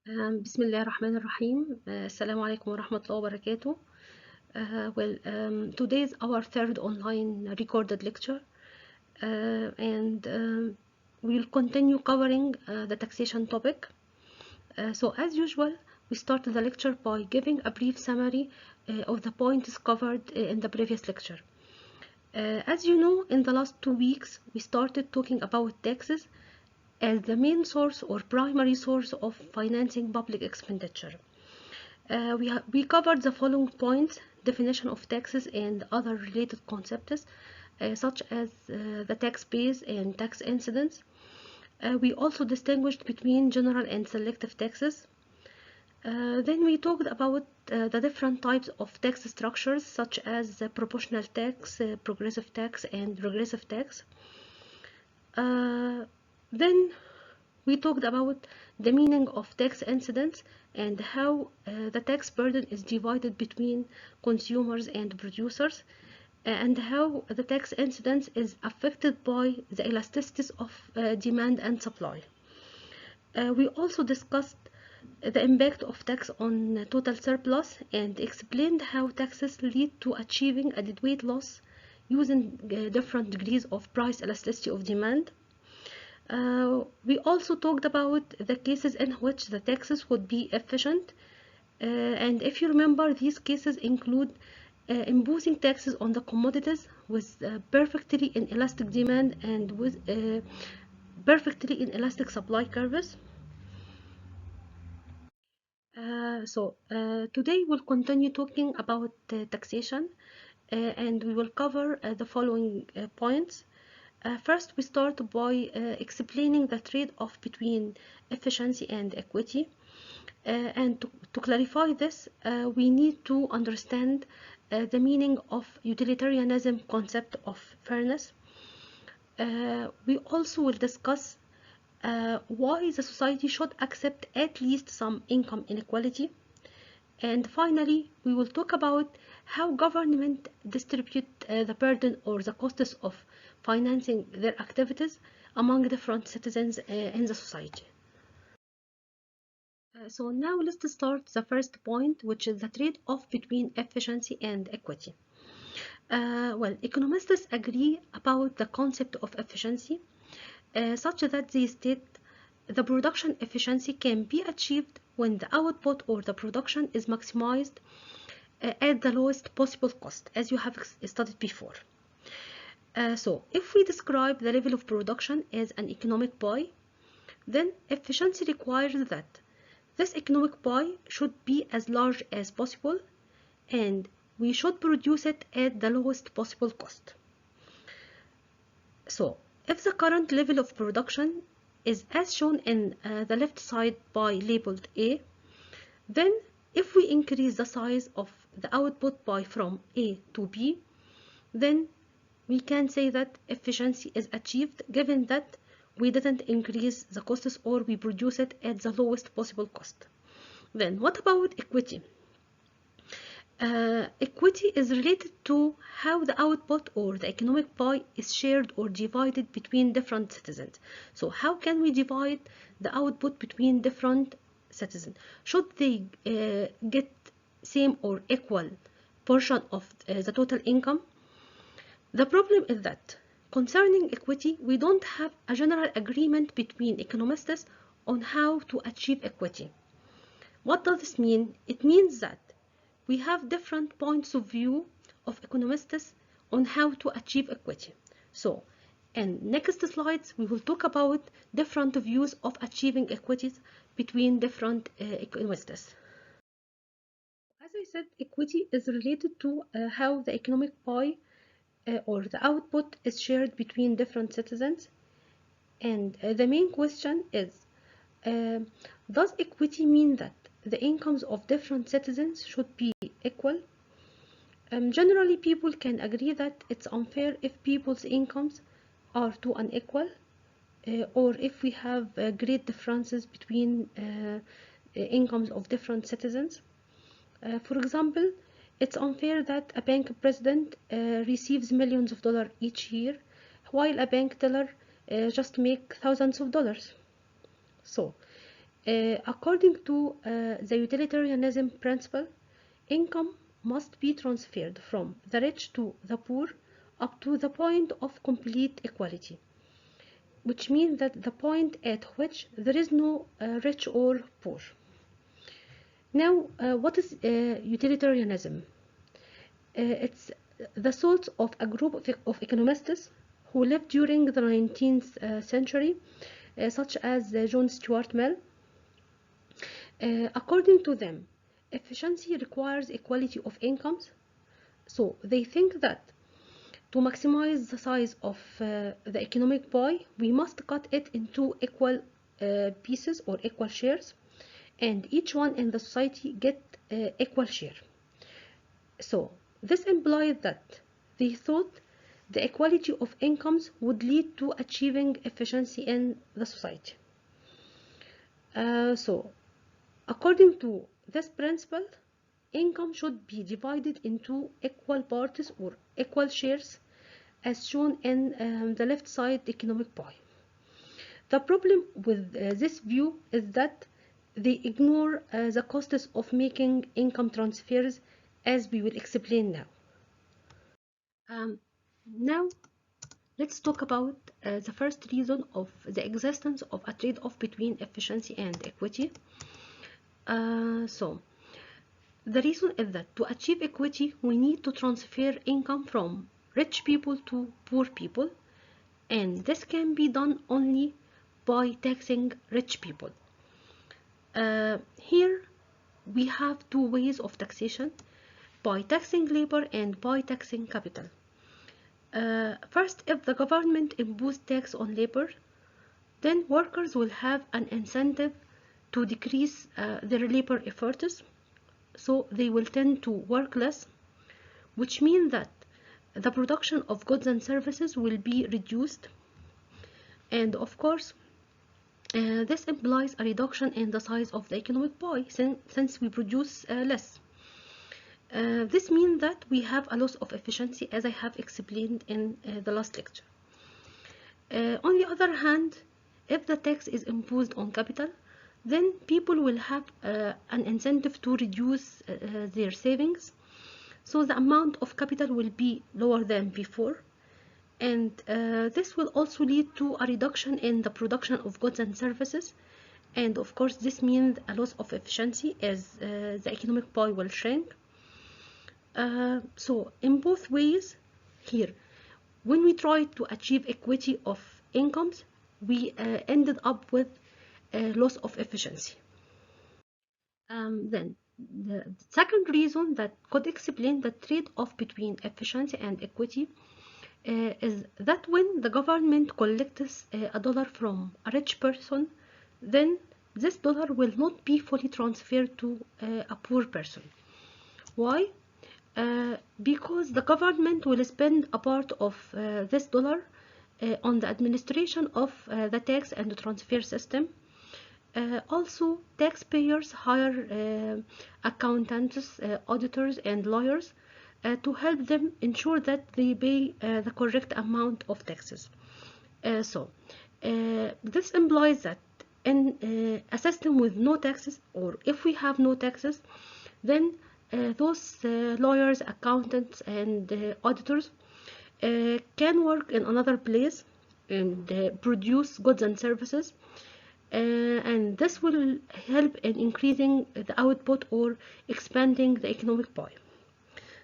بسم الله الرحمن الرحيم. السلام عليكم ورحمة الله وبركاته. Today is our third online recorded lecture, and we'll continue covering the taxation topic. So as usual, we start the lecture by giving a brief summary of the points covered in the previous lecture. As you know, in the last 2 weeks, we started talking about taxes as the main source or primary source of financing public expenditure. We covered the following points: definition of taxes and other related concepts, such as the tax base and tax incidence. We also distinguished between general and selective taxes. Then we talked about the different types of tax structures, such as proportional tax, progressive tax, and regressive tax. Then we talked about the meaning of tax incidence and how the tax burden is divided between consumers and producers, and how the tax incidence is affected by the elasticities of demand and supply. We also discussed the impact of tax on total surplus and explained how taxes lead to achieving a deadweight loss using different degrees of price elasticity of demand. We also talked about the cases in which the taxes would be efficient, and if you remember, these cases include imposing taxes on the commodities with perfectly inelastic demand and with perfectly inelastic supply curves. Today we'll continue talking about taxation, and we will cover the following points. First, we start by explaining the trade-off between efficiency and equity. And to clarify this, we need to understand the meaning of utilitarianism concept of fairness. We also will discuss why the society should accept at least some income inequality. And finally, we will talk about how government distribute the burden or the costs of financing their activities among different citizens in the society. So now let's start the first point, which is the trade-off between efficiency and equity. Economists agree about the concept of efficiency, such that they state the production efficiency can be achieved when the output or the production is maximized at the lowest possible cost, as you have studied before. So if we describe the level of production as an economic pie, then efficiency requires that this economic pie should be as large as possible, and we should produce it at the lowest possible cost. So if the current level of production is as shown in the left side pie labeled A, then if we increase the size of the output pie from A to B, then we can say that efficiency is achieved, given that we didn't increase the costs or we produce it at the lowest possible cost. Then what about equity? Equity is related to how the output or the economic pie is shared or divided between different citizens. So how can we divide the output between different citizens? Should they get same or equal portion of the total income? The problem is that concerning equity, we don't have a general agreement between economists on how to achieve equity. What does this mean? It means that we have different points of view of economists on how to achieve equity. So, in next slides, we will talk about different views of achieving equities between different economists. As I said, equity is related to how the economic pie or the output is shared between different citizens. And the main question is, does equity mean that the incomes of different citizens should be equal? Generally, people can agree that it's unfair if people's incomes are too unequal, or if we have great differences between incomes of different citizens. For example, it's unfair that a bank president receives millions of dollars each year, while a bank teller just makes thousands of dollars. So, According to the utilitarianism principle, income must be transferred from the rich to the poor up to the point of complete equality, which means that the point at which there is no rich or poor. Now, what is utilitarianism? It's the thoughts of a group of economists who lived during the 19th century, such as John Stuart Mill. According to them, efficiency requires equality of incomes, so they think that to maximize the size of the economic pie, we must cut it into equal pieces or equal shares, and each one in the society get equal share. So this implies that they thought the equality of incomes would lead to achieving efficiency in the society. So according to this principle, income should be divided into equal parts or equal shares as shown in the left side economic pie. The problem with this view is that they ignore the costs of making income transfers, as we will explain now. Now, let's talk about the first reason of the existence of a trade-off between efficiency and equity. So, the reason is that to achieve equity, we need to transfer income from rich people to poor people, and this can be done only by taxing rich people. Here we have two ways of taxation, by taxing labor and by taxing capital. First, if the government imposes tax on labor, then workers will have an incentive to decrease their labor efforts, so they will tend to work less, which means that the production of goods and services will be reduced, and of course this implies a reduction in the size of the economic pie since we produce less. This means that we have a loss of efficiency, as I have explained in the last lecture. On the other hand, if the tax is imposed on capital, then people will have an incentive to reduce their savings, so the amount of capital will be lower than before, and this will also lead to a reduction in the production of goods and services, and of course this means a loss of efficiency as the economic pie will shrink. So in both ways, here when we tried to achieve equity of incomes, we ended up with a loss of efficiency. Then the second reason that could explain the trade-off between efficiency and equity is that when the government collects a dollar from a rich person, then this dollar will not be fully transferred to a poor person. Why? Because the government will spend a part of this dollar on the administration of the tax and the transfer system. Also, taxpayers hire accountants, auditors, and lawyers to help them ensure that they pay the correct amount of taxes. So, this implies that in a system with no taxes, or if we have no taxes, then those lawyers, accountants, and auditors can work in another place and produce goods and services, and this will help in increasing the output or expanding the economic pie.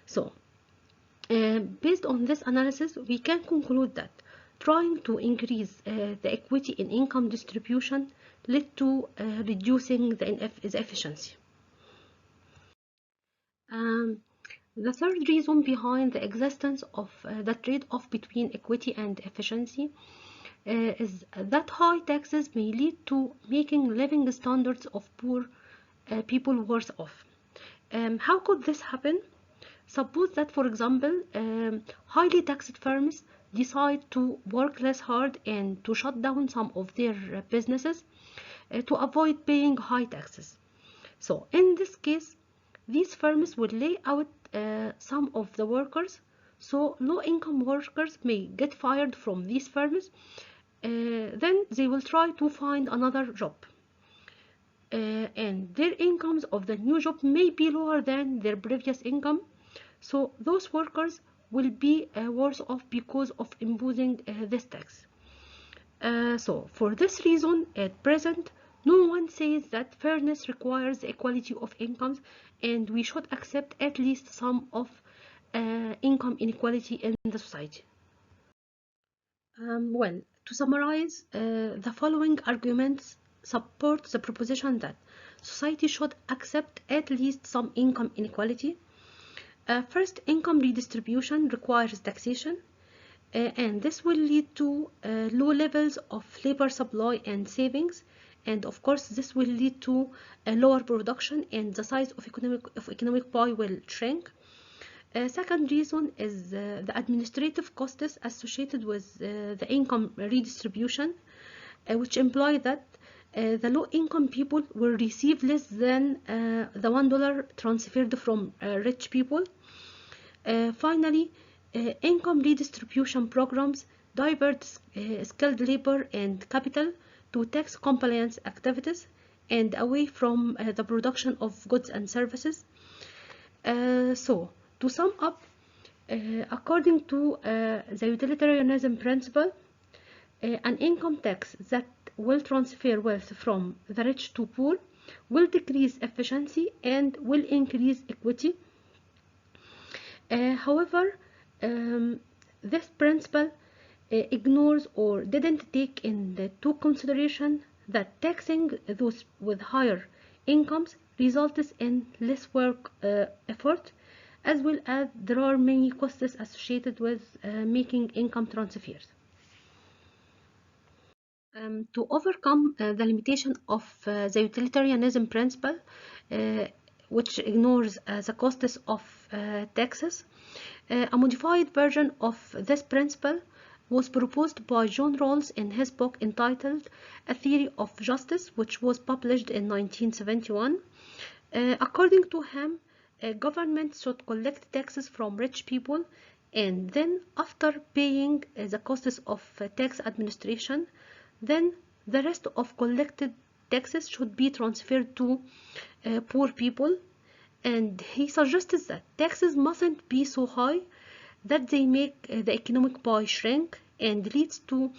So, based on this analysis, we can conclude that trying to increase the equity in income distribution led to reducing the efficiency. The third reason behind the existence of the trade-off between equity and efficiency is that high taxes may lead to making living standards of poor people worse off. How could this happen? Suppose that, for example, highly taxed firms decide to work less hard and to shut down some of their businesses to avoid paying high taxes. So in this case, these firms will lay out some of the workers, so low-income workers may get fired from these firms. Then they will try to find another job. and their incomes of the new job may be lower than their previous income. So those workers will be worse off because of imposing this tax. So for this reason, at present, no one says that fairness requires equality of incomes, and we should accept at least some of income inequality in the society. Well, to summarize, the following arguments support the proposition that society should accept at least some income inequality. First, income redistribution requires taxation, and this will lead to low levels of labor supply and savings, and of course this will lead to a lower production, and the size of economic pie will shrink. Second reason is the administrative costs associated with the income redistribution, which imply that the low-income people will receive less than the $1 transferred from rich people. Finally, income redistribution programs divert skilled labor and capital to tax compliance activities and away from the production of goods and services. So, to sum up, according to the utilitarianism principle, an income tax that will transfer wealth from the rich to poor will decrease efficiency and will increase equity. However, this principle ignores or didn't take into consideration that taxing those with higher incomes results in less work effort, as well as there are many costs associated with making income transfers. To overcome the limitation of the utilitarianism principle, which ignores the costs of taxes, a modified version of this principle was proposed by John Rawls in his book entitled A Theory of Justice, which was published in 1971. According to him, government should collect taxes from rich people, and then after paying the costs of tax administration, then the rest of collected taxes should be transferred to poor people. And he suggested that taxes mustn't be so high that they make the economic pie shrink and leads to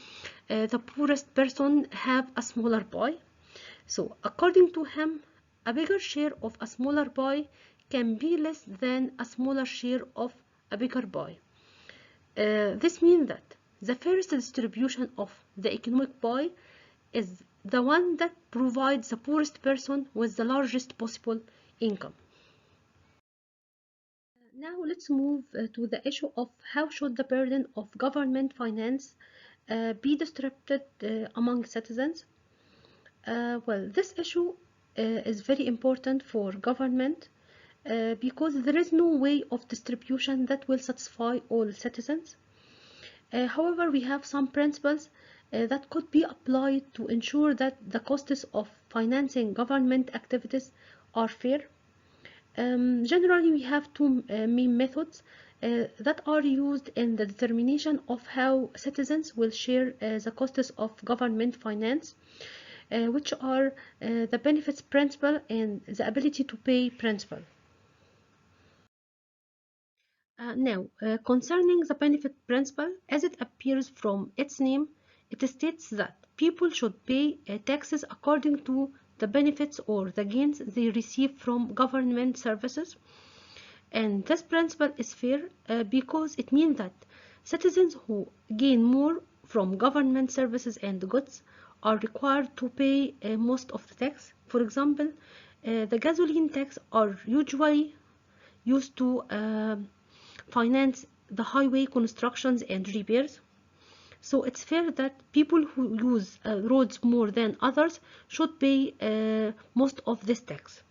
the poorest person have a smaller pie. So according to him, a bigger share of a smaller pie can be less than a smaller share of a bigger pie. This means that the fairest distribution of the economic pie is the one that provides the poorest person with the largest possible income. Now let's move to the issue of how should the burden of government finance be distributed among citizens. Well, this issue is very important for government because there is no way of distribution that will satisfy all citizens. However, we have some principles that could be applied to ensure that the costs of financing government activities are fair. Generally, we have two main methods that are used in the determination of how citizens will share the costs of government finance, which are the benefits principle and the ability to pay principle. Now, concerning the benefit principle, as it appears from its name, it states that people should pay taxes according to the benefits or the gains they receive from government services. And this principle is fair because it means that citizens who gain more from government services and goods are required to pay most of the tax. For example, the gasoline tax are usually used to finance the highway constructions and repairs. So it's fair that people who use roads more than others should pay most of this tax.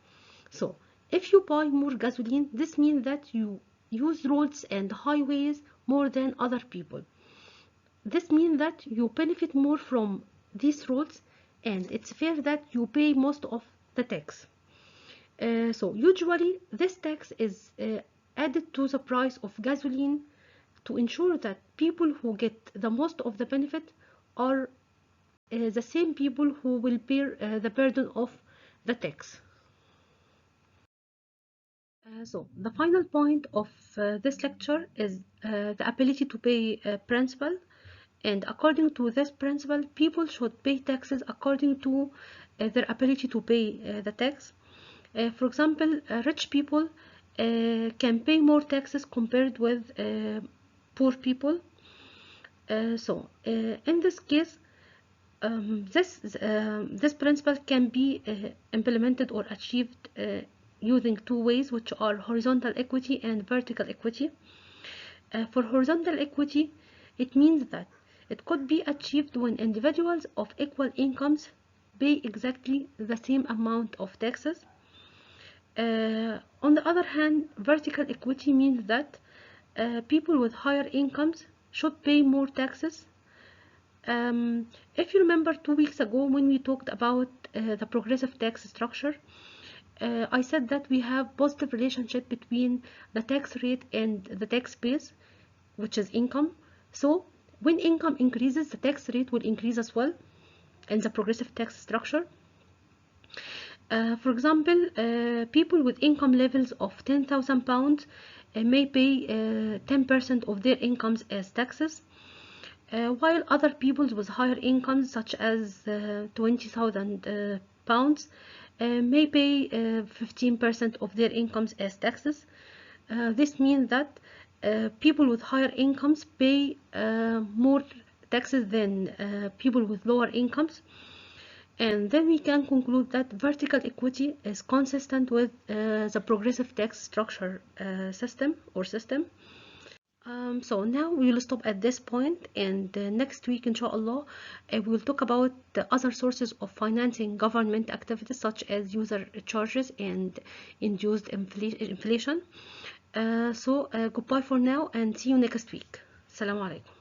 So if you buy more gasoline, this means that you use roads and highways more than other people. This means that you benefit more from these roads, and it's fair that you pay most of the tax. So usually this tax is added to the price of gasoline to ensure that people who get the most of the benefit are the same people who will bear the burden of the tax. So the final point of this lecture is the ability to pay principal, and according to this principle, people should pay taxes according to their ability to pay the tax. For example, rich people can pay more taxes compared with poor people. In this case, this principle can be implemented or achieved using two ways, which are horizontal equity and vertical equity. For horizontal equity, it means that it could be achieved when individuals of equal incomes pay exactly the same amount of taxes. On the other hand, vertical equity means that people with higher incomes should pay more taxes. If you remember 2 weeks ago when we talked about the progressive tax structure, I said that we have positive relationship between the tax rate and the tax base, which is income. So when income increases, the tax rate will increase as well in the progressive tax structure. For example, people with income levels of £10,000 may pay 10% of their incomes as taxes, while other people with higher incomes, such as £20,000, may pay 15% of their incomes as taxes. This means that people with higher incomes pay more taxes than people with lower incomes. And then we can conclude that vertical equity is consistent with the progressive tax structure system. So now we will stop at this point, and next week, inshallah, we will talk about the other sources of financing government activities, such as user charges and induced inflation. Goodbye for now, and see you next week. Assalamu alaikum.